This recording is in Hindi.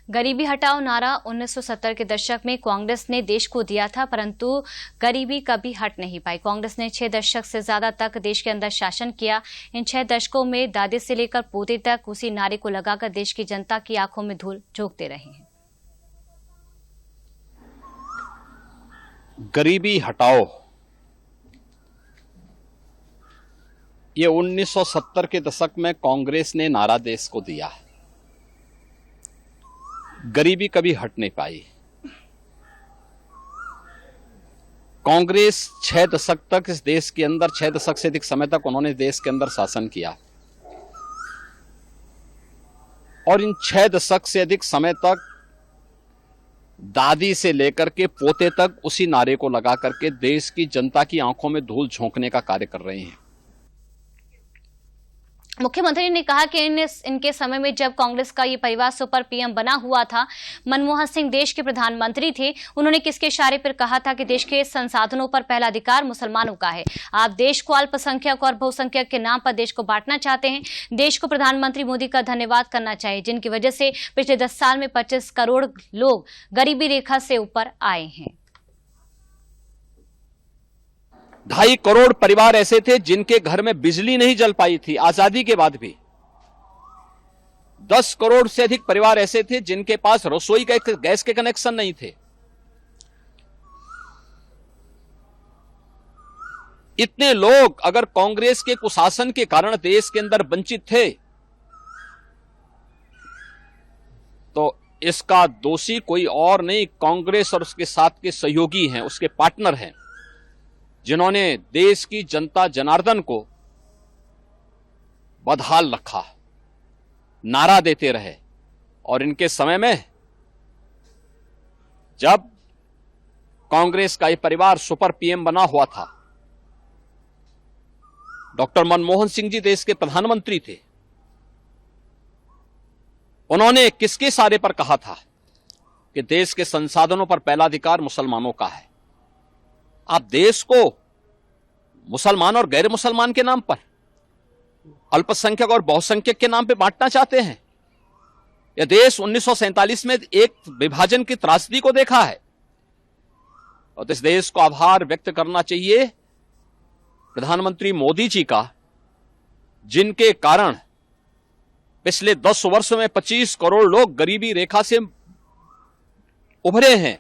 गरीबी हटाओ नारा 1970 के दशक में कांग्रेस ने देश को दिया था, परंतु गरीबी कभी हट नहीं पाई। कांग्रेस ने 6 दशक से ज्यादा तक देश के अंदर शासन किया। इन 6 दशकों में दादी से लेकर पोते तक उसी नारे को लगाकर देश की जनता की आंखों में धूल झोंकते रहे हैं। गरीबी हटाओ, ये 1970 के दशक में कांग्रेस ने नारा देश को दिया। गरीबी कभी हट नहीं पाई। कांग्रेस 6 दशक तक इस देश के अंदर 6 दशक से अधिक समय तक उन्होंने देश के अंदर शासन किया और इन 6 दशक से अधिक समय तक दादी से लेकर के पोते तक उसी नारे को लगा करके देश की जनता की आंखों में धूल झोंकने का कार्य कर रहे हैं। मुख्यमंत्री ने कहा कि इनके समय में जब कांग्रेस का ये परिवार सुपर पीएम बना हुआ था, मनमोहन सिंह देश के प्रधानमंत्री थे, उन्होंने किसके इशारे पर कहा था कि देश के संसाधनों पर पहला अधिकार मुसलमानों का है। आप देश को अल्पसंख्यक और बहुसंख्यक के नाम पर देश को बांटना चाहते हैं। देश को प्रधानमंत्री मोदी का धन्यवाद करना चाहिए, जिनकी वजह से पिछले 10 साल में 25 करोड़ लोग गरीबी रेखा से ऊपर आए हैं। 2.5 करोड़ परिवार ऐसे थे जिनके घर में बिजली नहीं जल पाई थी आजादी के बाद भी। 10 करोड़ से अधिक परिवार ऐसे थे जिनके पास रसोई गैस के कनेक्शन नहीं थे। इतने लोग अगर कांग्रेस के कुशासन के कारण देश के अंदर वंचित थे तो इसका दोषी कोई और नहीं, कांग्रेस और उसके साथ के सहयोगी हैं, उसके पार्टनर हैं, जिन्होंने देश की जनता जनार्दन को बदहाल रखा, नारा देते रहे। और इनके समय में जब कांग्रेस का ये परिवार सुपर पीएम बना हुआ था, डॉक्टर मनमोहन सिंह जी देश के प्रधानमंत्री थे, उन्होंने किसके इशारे पर कहा था कि देश के संसाधनों पर पहला अधिकार मुसलमानों का है। आप देश को मुसलमान और गैर मुसलमान के नाम पर, अल्पसंख्यक और बहुसंख्यक के नाम पे बांटना चाहते हैं। यह देश 1947 में एक विभाजन की त्रासदी को देखा है और इस देश को आभार व्यक्त करना चाहिए प्रधानमंत्री मोदी जी का, जिनके कारण पिछले 10 वर्षों में 25 करोड़ लोग गरीबी रेखा से उभरे हैं।